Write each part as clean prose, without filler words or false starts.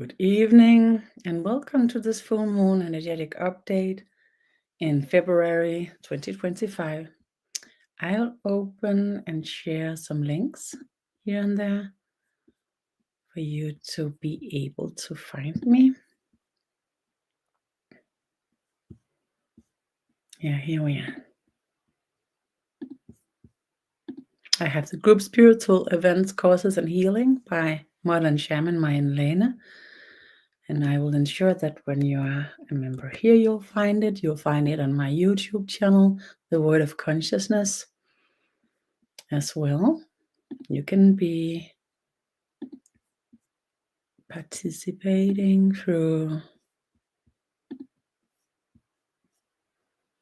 Good evening and welcome to this full moon energetic update in February 2025. I'll open and share some links here and there for you to be able to find me. Yeah, here we are. I have the group Spiritual Events, Courses and Healing by Modern Shaman Mayan Lena. And I will ensure that when you are a member here, you'll find it. You'll find it on my YouTube channel, The Word of Consciousness, as well. You can be participating through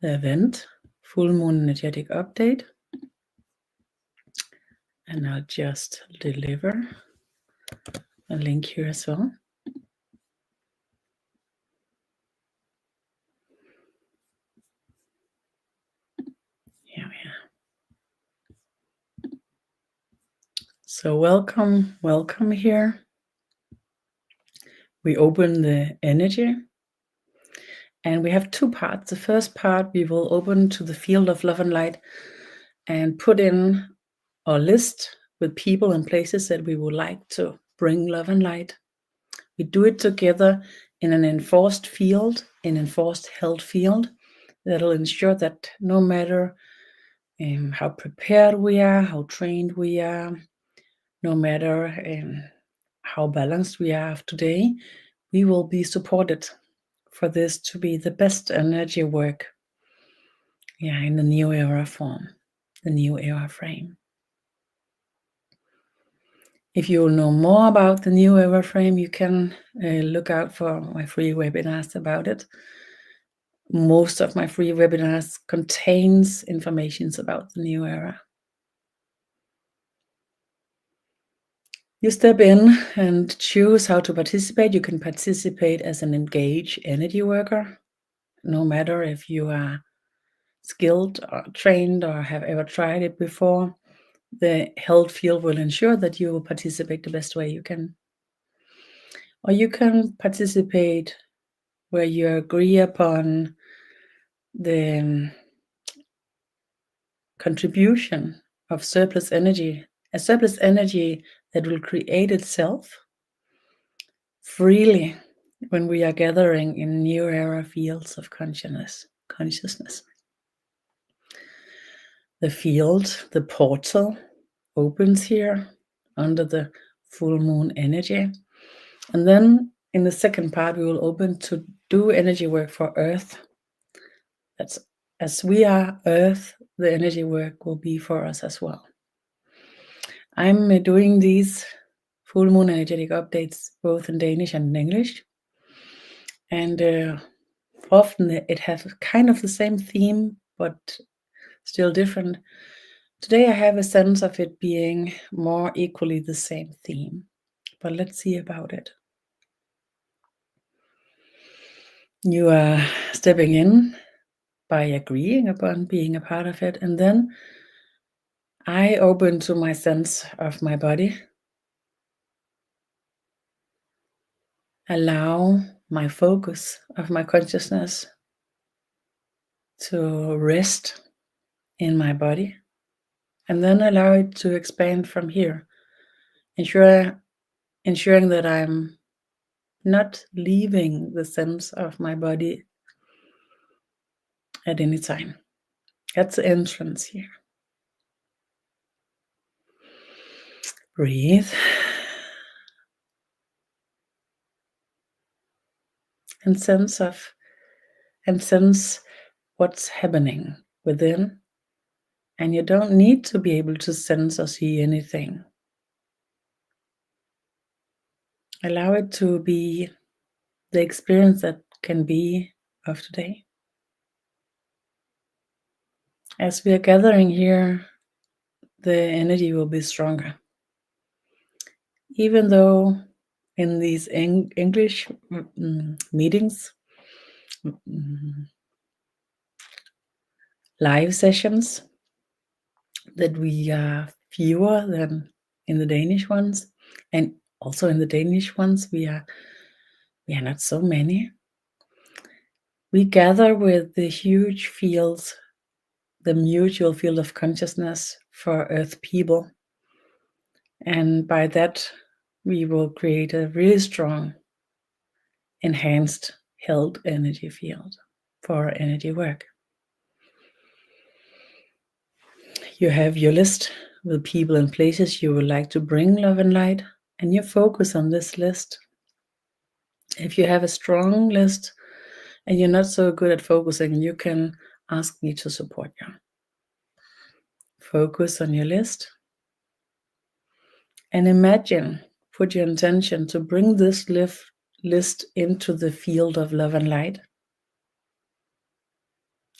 the event, Full Moon Energetic Update. And I'll just deliver a link here as well. Here we are. So welcome here. We open the energy. And we have two parts. The first part, we will open to the field of love and light and put in our list with people and places that we would like to bring love and light. We do it together in an enforced field, an enforced held field that'll ensure that no matter how prepared we are, how trained we are, no matter how balanced we are today, we will be supported for this to be the best energy work in the new era form, the new era frame. If you will know more about the new era frame, you can look out for my free webinars about it. Most of my free webinars contains information about the new era. You step in and choose how to participate. You can participate as an engaged energy worker, no matter if you are skilled or trained or have ever tried it before. The held field will ensure that you will participate the best way you can. Or you can participate where you agree upon the contribution of surplus energy, a surplus energy that will create itself freely when we are gathering in new era fields of consciousness. The field, the portal, opens here under the full moon energy. And then in the second part, we will open to do energy work for Earth. That's as we are Earth, the energy work will be for us as well. I'm doing these full moon energetic updates both in Danish and in English. And often it has kind of the same theme, but still different. Today I have a sense of it being more equally the same theme, but let's see about it. You are stepping in by agreeing upon being a part of it, and then I open to my sense of my body. Allow my focus of my consciousness to rest in my body, and then allow it to expand from here, ensuring that I'm not leaving the sense of my body at any time. That's the entrance here. Breathe. And sense what's happening within. And you don't need to be able to sense or see anything. Allow it to be the experience that can be of today. As we are gathering here, the energy will be stronger. Even though in these English meetings, live sessions, that we are fewer than in the Danish ones, and also in the Danish ones we are We are not so many. We gather with the huge fields, the mutual field of consciousness for Earth people. And by that, we will create a really strong, enhanced, held energy field for our energy work. You have your list with people and places you would like to bring love and light, and you focus on this list. If you have a strong list and you're not so good at focusing, you can ask me to support you. Focus on your list and imagine, put your intention to bring this list into the field of love and light.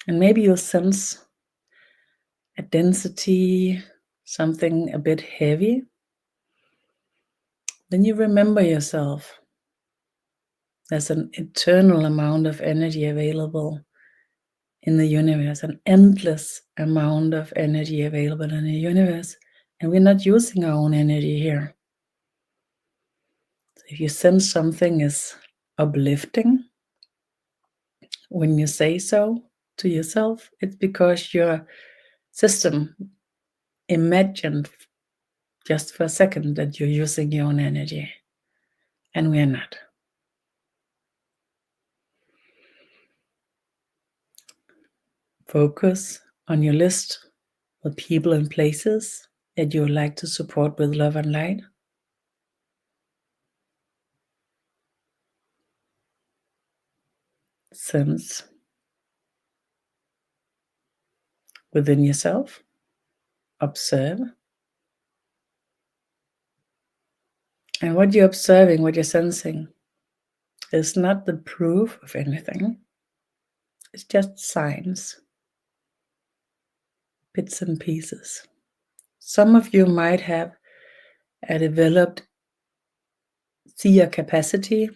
And maybe you'll sense a density, something a bit heavy. Then you remember yourself. There's an eternal amount of energy available in the universe, an endless amount of energy available in the universe, and we're not using our own energy here. So if you sense something is uplifting, when you say so to yourself, it's because your system imagined just for a second that you're using your own energy, and we're not. Focus on your list of people and places that you would like to support with love and light. Sense within yourself. Observe. And what you're observing, what you're sensing, is not the proof of anything. It's just signs, bits and pieces. Some of you might have a developed seer capacity,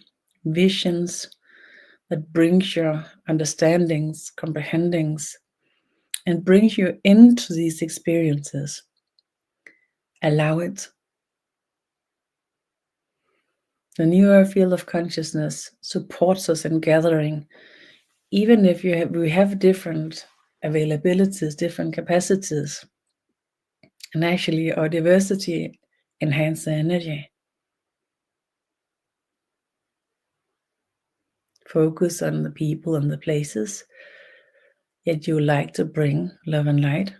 visions that brings your understandings, comprehendings, and brings you into these experiences. Allow it. The newer field of consciousness supports us in gathering, even if we have different availabilities, different capacities, and actually our diversity enhances the energy. Focus on the people and the places that you like to bring love and light.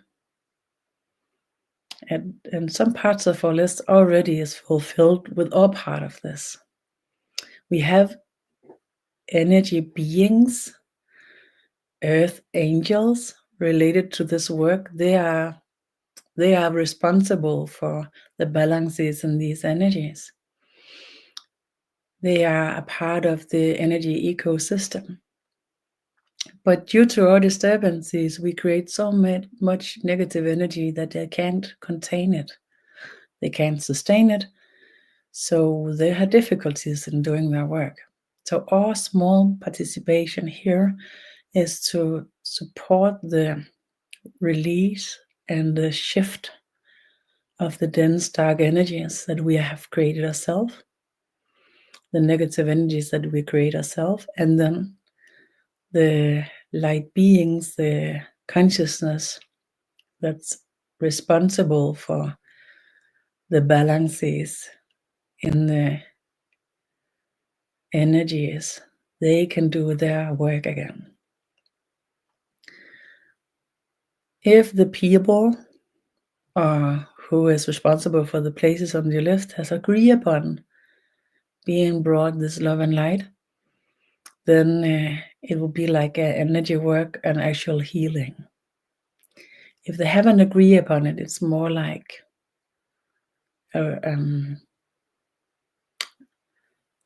And some parts of our list already is fulfilled with our part of this. We have energy beings, earth angels related to this work. They are responsible for the balances in these energies. They are a part of the energy ecosystem. But due to our disturbances, we create so much negative energy that they can't contain it. They can't sustain it. So they have difficulties in doing their work. So our small participation here is to support the release and the shift of the dense dark energies that we have created ourselves, the negative energies that we create ourselves, and then the light beings, the consciousness that's responsible for the balances in the energies, they can do their work again. If the people who is responsible for the places on your list has agreed upon being brought this love and light, then it will be like an energy work and actual healing. If they haven't agreed upon it, it's more like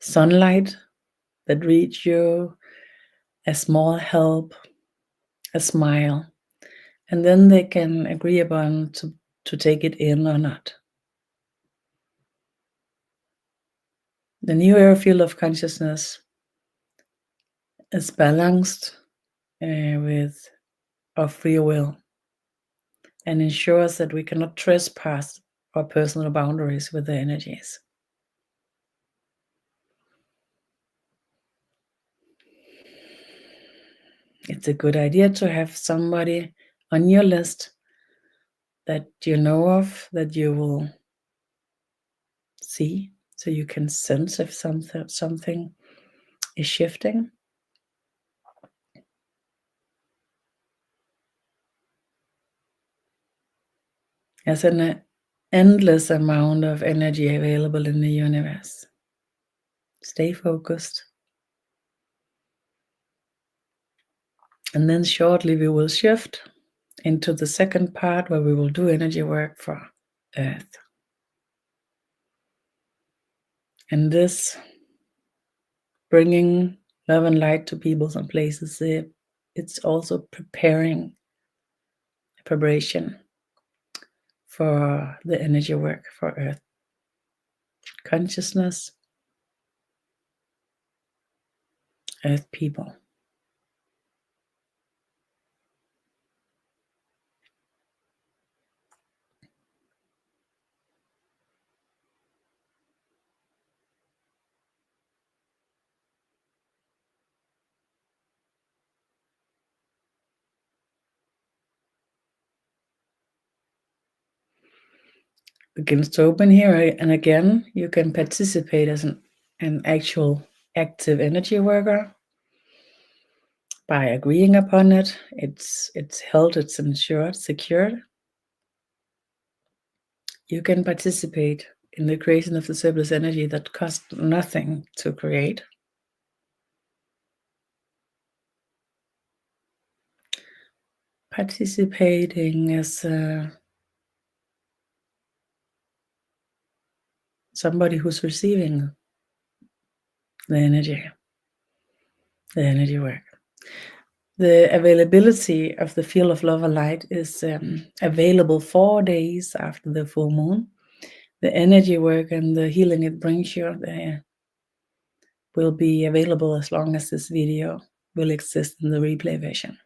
sunlight that reach you, a small help, a smile, and then they can agree upon to take it in or not. The new air field of consciousness is balanced with our free will and ensures that we cannot trespass our personal boundaries with the energies. It's a good idea to have somebody on your list that you know of, that you will see, so you can sense if something is shifting. There's an endless amount of energy available in the universe. Stay focused. And then shortly we will shift into the second part where we will do energy work for Earth. And this bringing love and light to peoples and places, it's also preparing preparation for the energy work for Earth. Consciousness, Earth people. Begins to open here, and again you can participate as an actual active energy worker by agreeing upon it. It's held, it's ensured, secured. You can participate in the creation of the surplus energy that costs nothing to create. Participating as somebody who's receiving the energy work. The availability of the field of love and light is available 4 days after the full moon. The energy work and the healing it brings you will be available as long as this video will exist in the replay version.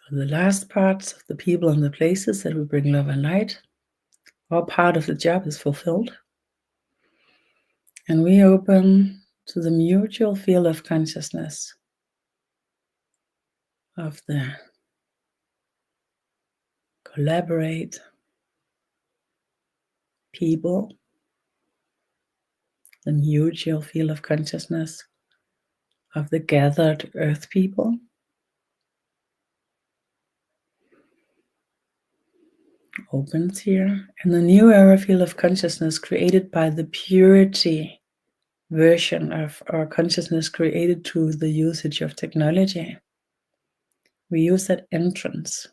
So the last parts of the people and the places that we bring love and light, our part of the job is fulfilled. And we open to the mutual field of consciousness of the collaborate people, the mutual field of consciousness of the gathered earth people. Opens here, and the new era field of consciousness created by the purity version of our consciousness created through the usage of technology. We use that entrance.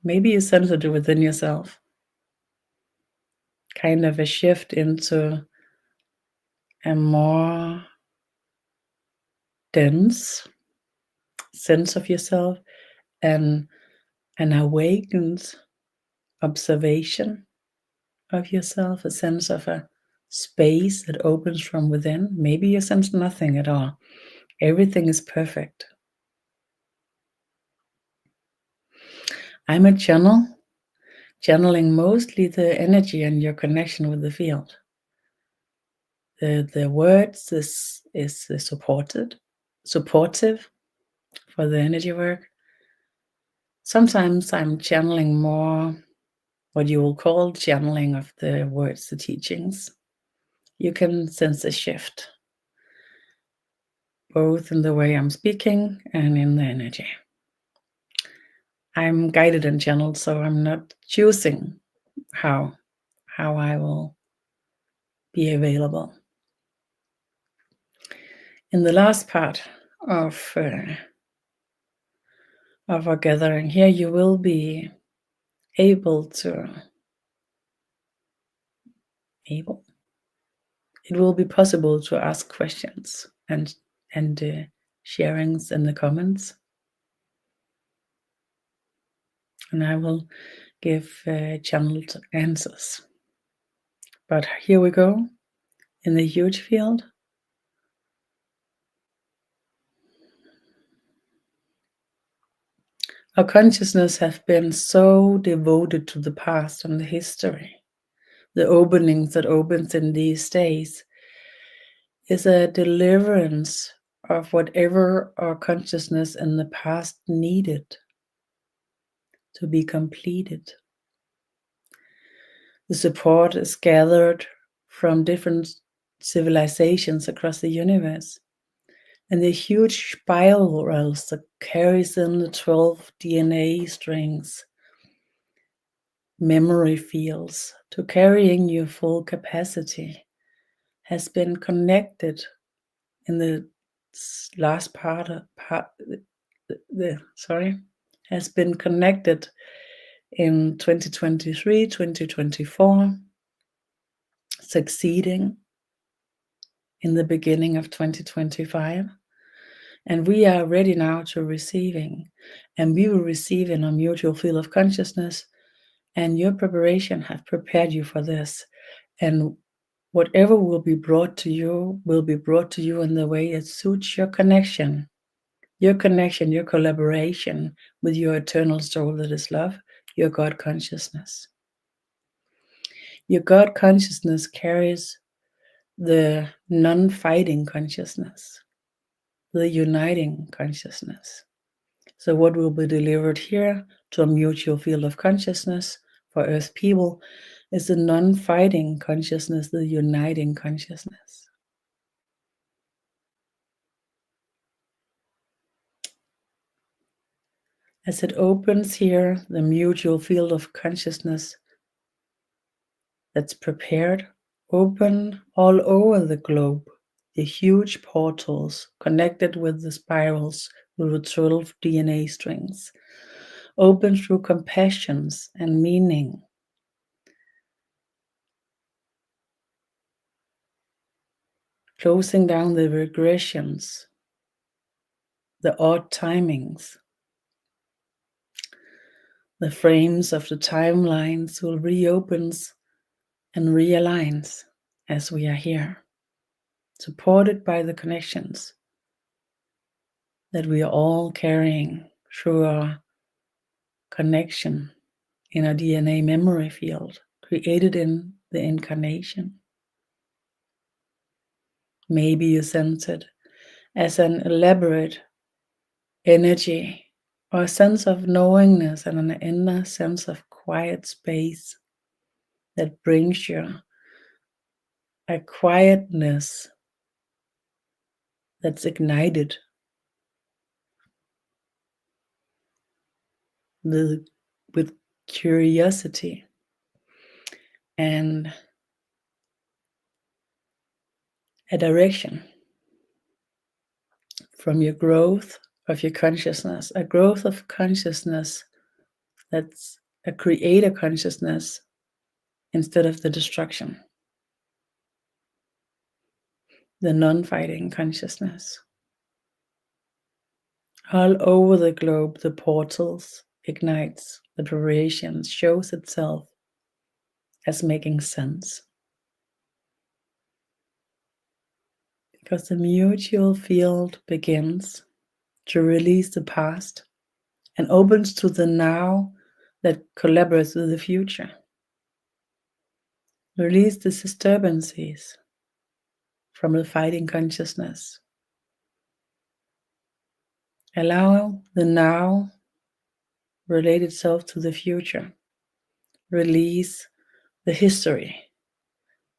Maybe you sense it within yourself. Kind of a shift into a more dense sense of yourself and an awakened observation of yourself, a sense of a space that opens from within. Maybe you sense nothing at all. Everything is perfect. I'm a channel, channeling mostly the energy and your connection with the field. The words is supportive for the energy work. Sometimes I'm channeling more what you will call channeling of the words, the teachings. You can sense a shift, both in the way I'm speaking and in the energy. I'm guided and channeled, so I'm not choosing how I will be available. In the last part of our gathering here, you will be able to it will be possible to ask questions and sharings in the comments, and I will give channeled answers. But here we go in the huge field. Our consciousness has been so devoted to the past and the history. The openings that opens in these days is a deliverance of whatever our consciousness in the past needed to be completed. The support is gathered from different civilizations across the universe, and the huge spirals that carries in the 12 DNA strings, memory fields to carrying your full capacity has been connected in the last part has been connected in 2023, 2024, succeeding in the beginning of 2025. And we are ready now to receiving, and we will receive in a mutual field of consciousness, and your preparation have prepared you for this. And whatever will be brought to you in the way it suits your connection, your collaboration with your eternal soul that is love, your God consciousness. Your God consciousness carries the non-fighting consciousness, the uniting consciousness. So what will be delivered here to a mutual field of consciousness for Earth people is the non-fighting consciousness, the uniting consciousness. As it opens here, the mutual field of consciousness that's prepared, open all over the globe, the huge portals connected with the spirals with the 12 DNA strings, open through compassions and meaning. Closing down the regressions, the odd timings. The frames of the timelines will reopens and realigns as we are here, supported by the connections that we are all carrying through our connection in our DNA memory field, created in the incarnation. Maybe you sense it as an elaborate energy or a sense of knowingness and an inner sense of quiet space that brings you a quietness that's ignited with curiosity and a direction from your growth of your consciousness, a growth of consciousness that's a creator consciousness instead of the destruction, the non-fighting consciousness. All over the globe, the portals ignites, the preparation shows itself as making sense. Because the mutual field begins to release the past and opens to the now that collaborates with the future. Release the disturbances from the fighting consciousness. Allow the now relate itself to the future. Release the history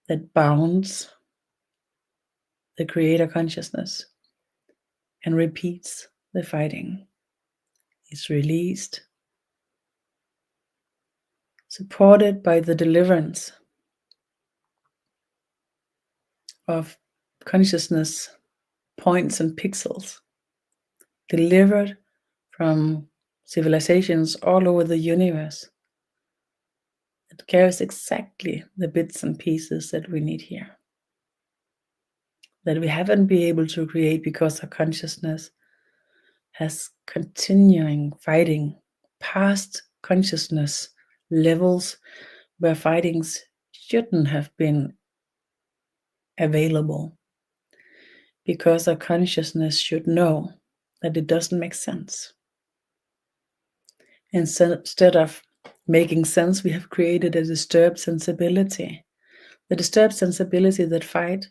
that bounds the creator consciousness and repeats the fighting. Is released, supported by the deliverance of consciousness points and pixels, delivered from civilizations all over the universe. It carries exactly the bits and pieces that we need here, that we haven't been able to create because our consciousness has continuing fighting past consciousness levels where fightings shouldn't have been available, because our consciousness should know that it doesn't make sense. Instead of making sense, we have created a disturbed sensibility. The disturbed sensibility that fight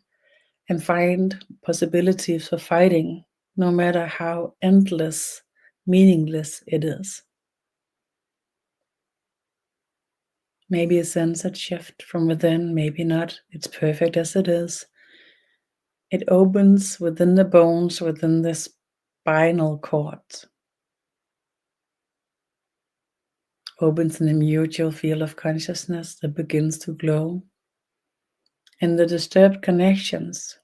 and find possibilities for fighting, no matter how endless, meaningless it is. Maybe a sensate shift from within, maybe not. It's perfect as it is. It opens within the bones, within the spinal cord. Opens in a mutual field of consciousness that begins to glow. And the disturbed connections,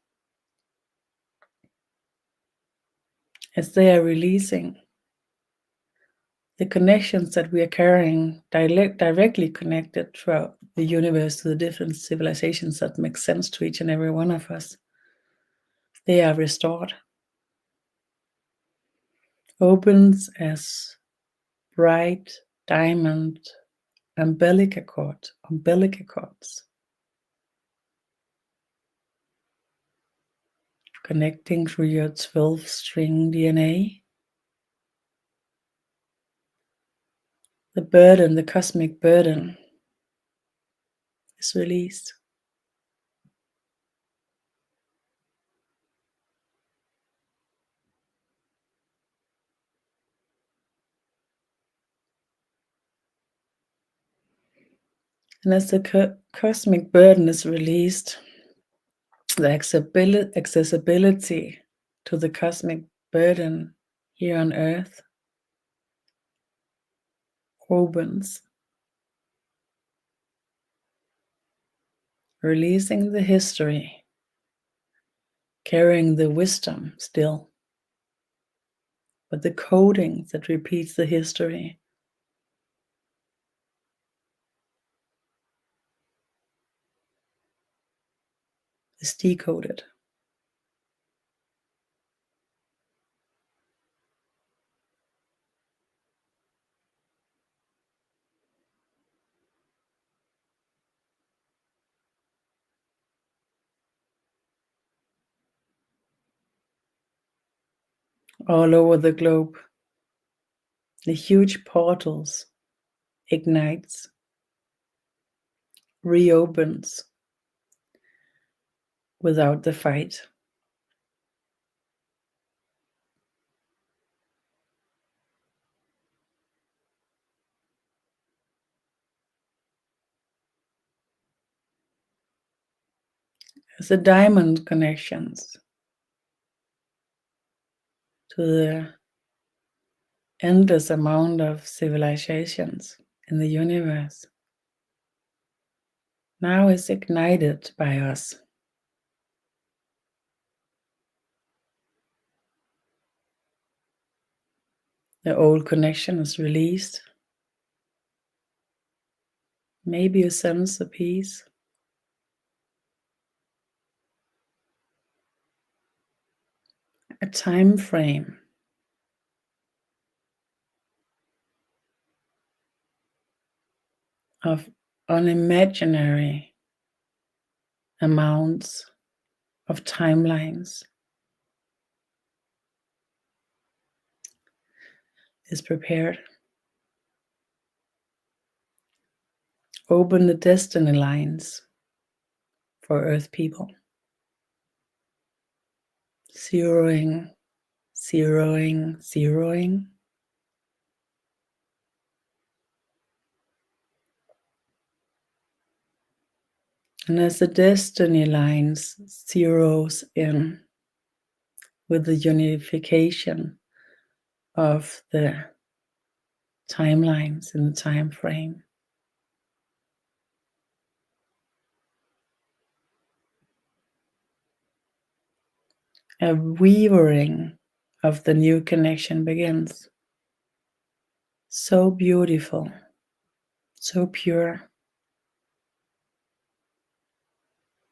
as they are releasing, the connections that we are carrying directly connected throughout the universe to the different civilizations that make sense to each and every one of us, they are restored. Opens as bright diamond umbilical cords, connecting through your 12-string DNA. The burden, the cosmic burden, is released. And as the cosmic burden is released, the accessibility to the cosmic burden here on Earth opens, releasing the history, carrying the wisdom still, but the coding that repeats the history is decoded. All over the globe, the huge portals ignites, reopens without the fight. As the diamond connections to the endless amount of civilizations in the universe now is ignited by us. The old connection is released. Maybe you sense a peace. A time frame of unimaginary amounts of timelines is prepared. Open the destiny lines for Earth people. Zeroing, zeroing, zeroing. And as the destiny lines zeroes in with the unification of the timelines in the time frame, a weaving of the new connection begins. So beautiful, so pure.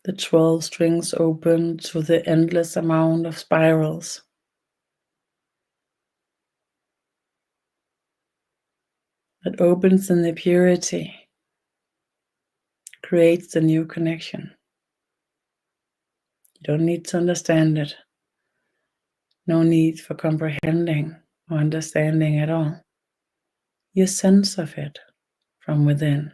The 12 strings open to the endless amount of spirals. That opens in the purity, creates the new connection. You don't need to understand it. No need for comprehending or understanding at all. your sense of it from within.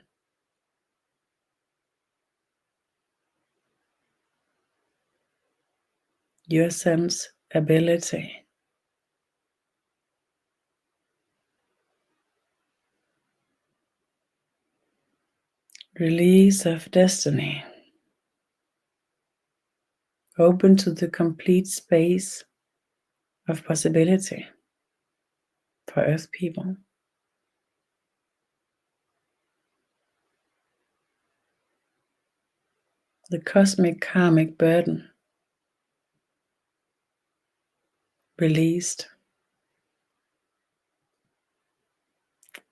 Your sense ability. Release of destiny. Open to the complete space of possibility for Earth people. The cosmic karmic burden released.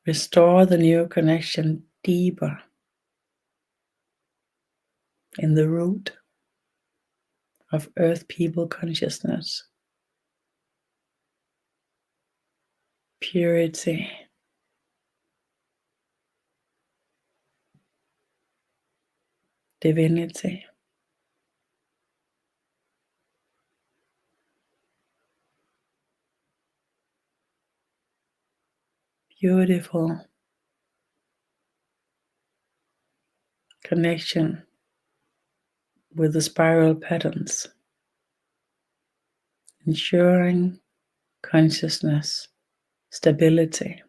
Restore the new connection deeper in the root of Earth people consciousness. Purity. Divinity. Beautiful connection with the spiral patterns, ensuring consciousness stability.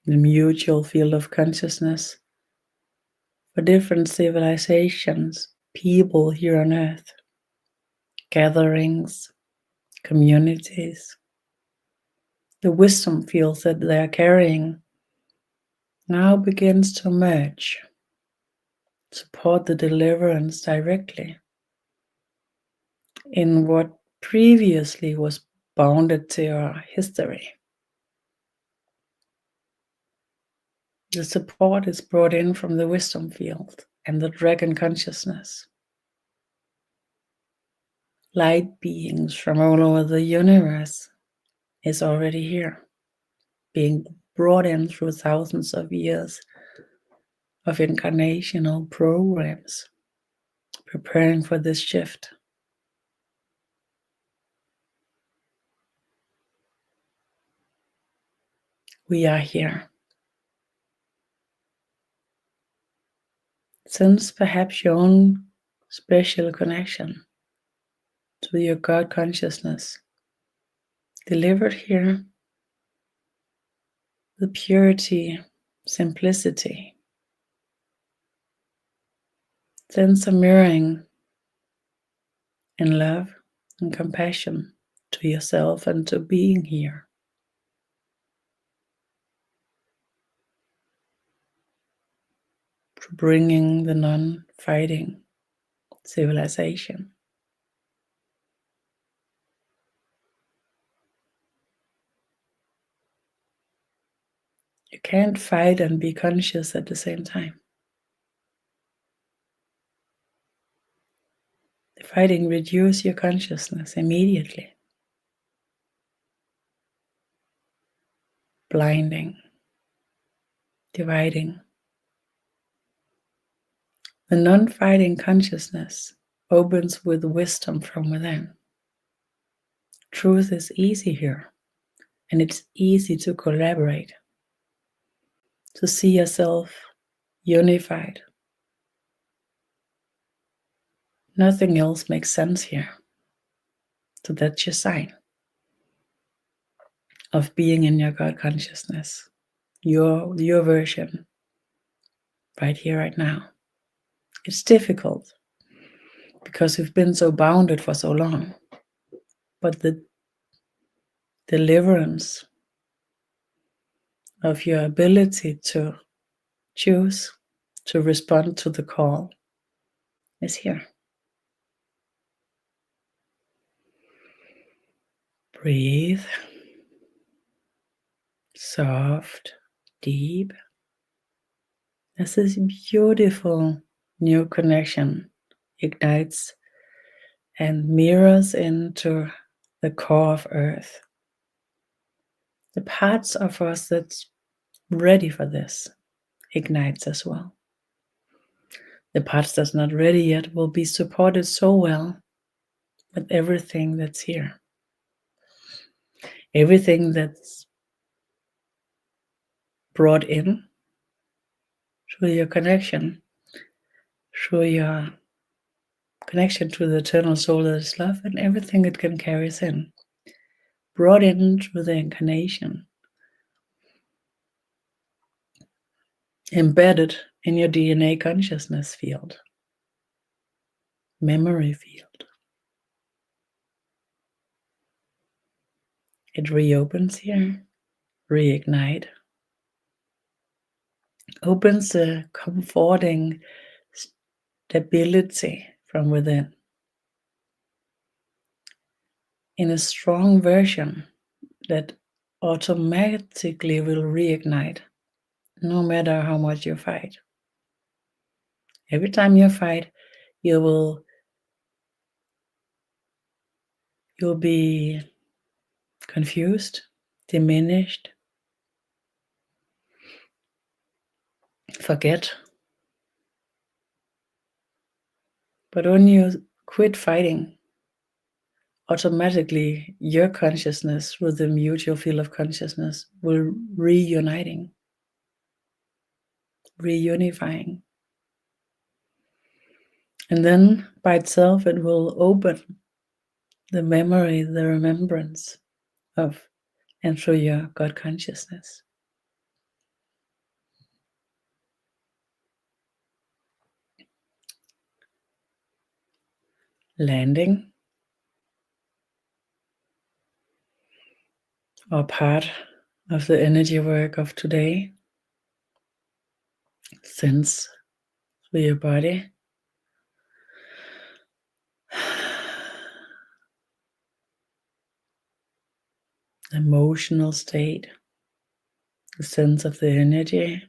The mutual field of consciousness for different civilizations, people here on Earth, gatherings, communities. The wisdom field that they are carrying now begins to merge, support the deliverance directly in what previously was bounded to our history. The support is brought in from the wisdom field and the dragon consciousness. Light beings from all over the universe is already here, being brought in through thousands of years of incarnational programs, preparing for this shift. We are here. Sense perhaps your own special connection to your God consciousness, delivered here with purity, simplicity. Sense a mirroring in love and compassion to yourself and to being here. To bringing the non-fighting civilization. You can't fight and be conscious at the same time. The fighting reduces your consciousness immediately. Blinding, dividing. The non-fighting consciousness opens with wisdom from within. Truth is easy here, and it's easy to collaborate, to see yourself unified. Nothing else makes sense here. So that's your sign of being in your God consciousness, your version, right here, right now. It's difficult because we've been so bounded for so long, but the deliverance of your ability to choose to respond to the call is here. Breathe. Soft, deep. As this beautiful new connection ignites and mirrors into the core of Earth. The parts of us that's ready for this ignites as well. The parts that's not ready yet will be supported so well with everything that's here. Everything that's brought in through your connection, through your connection to the eternal soul that is love, and everything it can carry in, brought in through the incarnation, embedded in your DNA consciousness field, memory field. It reopens here, reignite, opens a comforting stability from within in a strong version that automatically will reignite no matter how much you fight. Every time you fight, you'll be confused, diminished, forget. But when you quit fighting, automatically your consciousness with the mutual field of consciousness will reunifying. And then by itself, it will open the memory, the remembrance of and through your God consciousness. Landing, or part of the energy work of today, sense through your body. Emotional state, the sense of the energy.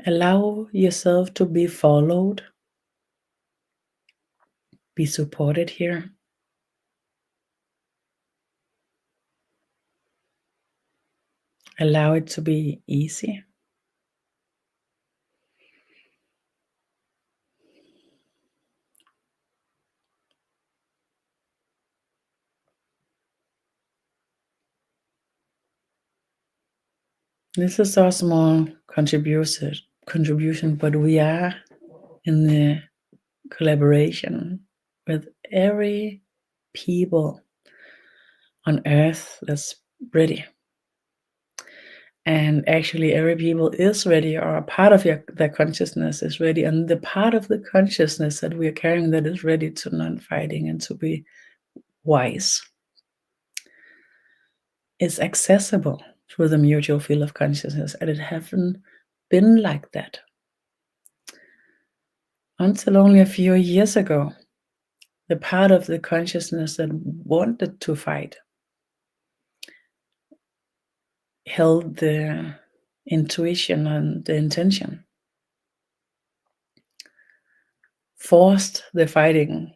Allow yourself to be followed, be supported here. Allow it to be easy. This is our small contribution, but we are in the collaboration with every people on earth that's ready. And actually every people is ready, or a part of their consciousness is ready. And the part of the consciousness that we are carrying that is ready to non-fighting and to be wise is accessible through the mutual field of consciousness, and it haven't been like that until only a few years ago. The part of the consciousness that wanted to fight held the intuition and the intention, forced the fighting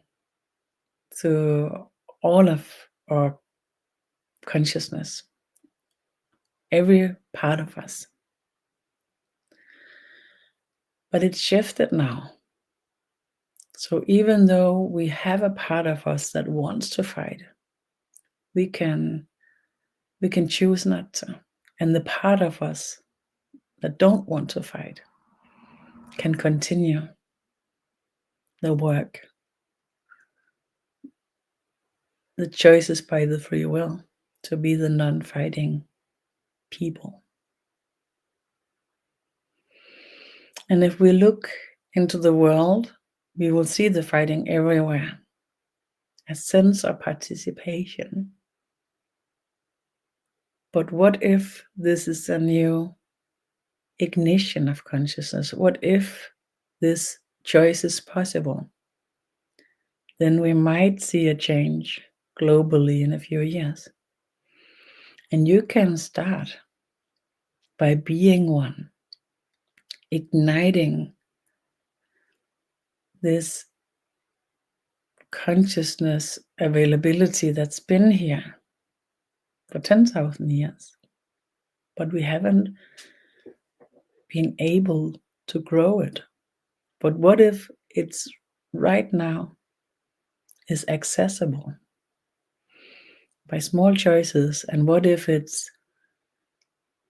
to all of our consciousness, every part of us. But it's shifted now. So even though we have a part of us that wants to fight, we can choose not to. And the part of us that don't want to fight can continue the work. The choice is by the free will to be the non-fighting people. And if we look into the world, we will see the fighting everywhere. A sense of participation. But what if this is a new ignition of consciousness? What if this choice is possible? Then we might see a change globally in a few years. And you can start by being one, igniting this consciousness availability that's been here for 10,000 years. But we haven't been able to grow it. But what if it's right now is accessible by small choices? And what if it's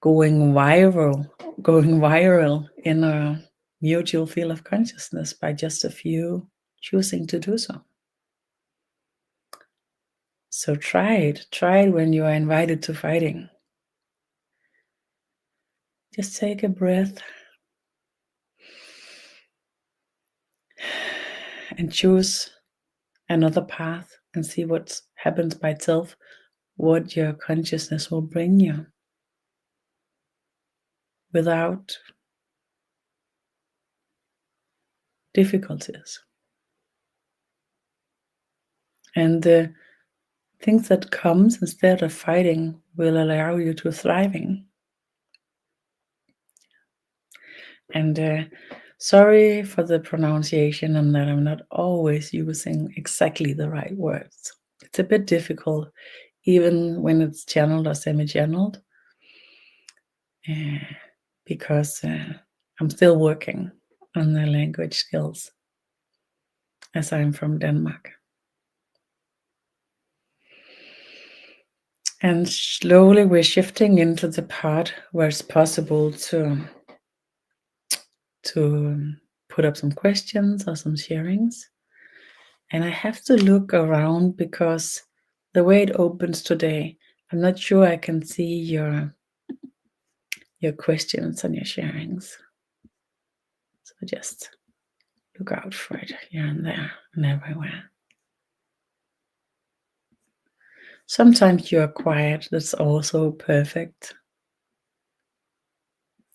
going viral in a mutual field of consciousness by just a few choosing to do so? So try it when you are invited to fighting. Just take a breath and choose another path and see what happens by itself, what your consciousness will bring you without difficulties. And the things that comes instead of fighting will allow you to thriving. And sorry for the pronunciation and that I'm not always using exactly the right words. It's a bit difficult, even when it's channeled or semi-channeled, because I'm still working on the language skills as I'm from Denmark. And slowly we're shifting into the part where it's possible to put up some questions or some sharings. And I have to look around because the way it opens today, I'm not sure I can see your questions and your sharings. So just look out for it here and there and everywhere. Sometimes you are quiet, that's also perfect.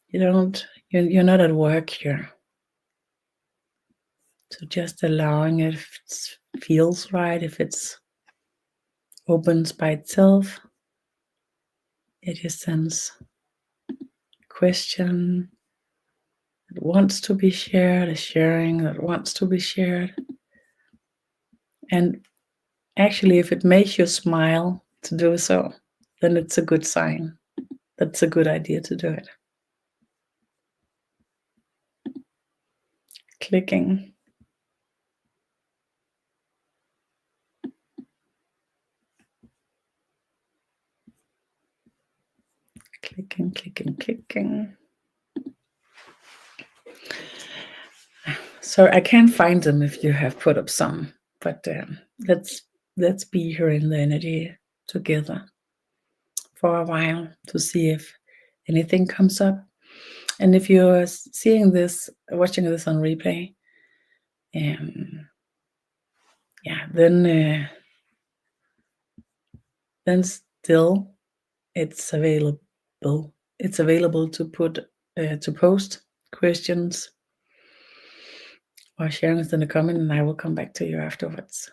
You're not at work here. So just allowing it, if it feels right, if it's opens by itself, it is sense question that wants to be shared, a sharing that wants to be shared. And actually, if it makes you smile to do so, then it's a good sign. That's a good idea to do it. Clicking. Clicking, clicking, clicking. So I can't find them if you have put up some, but let's be here in the energy together for a while to see if anything comes up. And if you're seeing this, watching this on replay, then still it's available. It's available to put to post questions or sharings in the comment, and I will come back to you afterwards.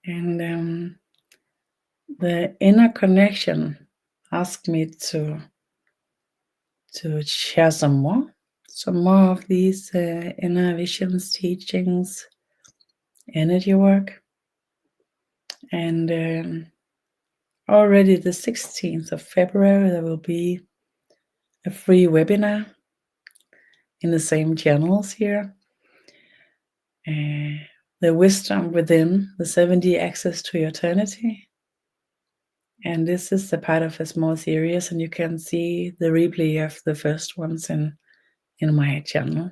And the inner connection asked me to share some more of these inner visions, teachings, energy work. And already the 16th of February, there will be a free webinar in the same channels here. The wisdom within, the 70 access to eternity. And this is the part of a small series, and you can see the replay of the first ones in my channel,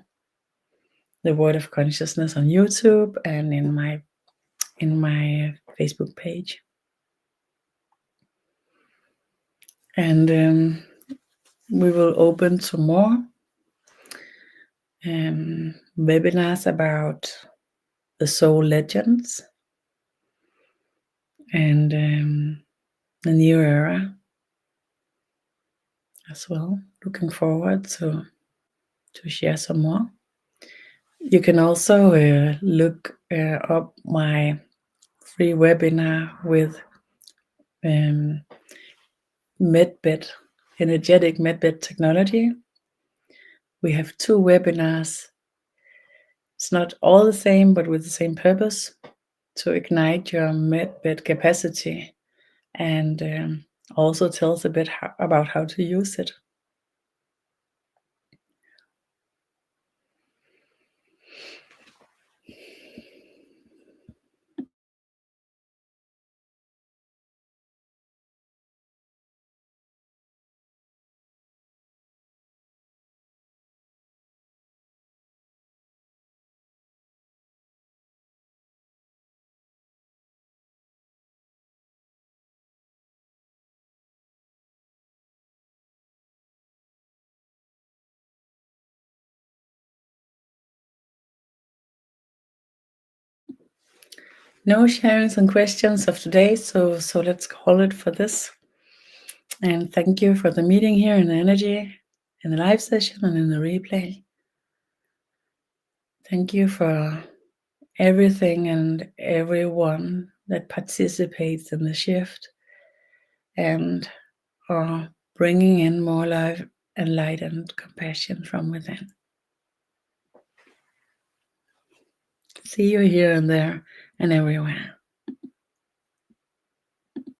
the Word of Consciousness on YouTube, and in my Facebook page. And we will open some more webinars about the soul legends, and the new era as well. Looking forward to share some more. You can also look up my free webinar with medbed, energetic medbed technology. We have 2 webinars. It's not all the same, but with the same purpose, to ignite your medbed capacity, and also tells a bit about how to use it. No sharings and questions of today, so let's call it for this. And thank you for the meeting here in the energy, in the live session and in the replay. Thank you for everything and everyone that participates in the shift and are bringing in more love and light and compassion from within. See you here and there and everywhere.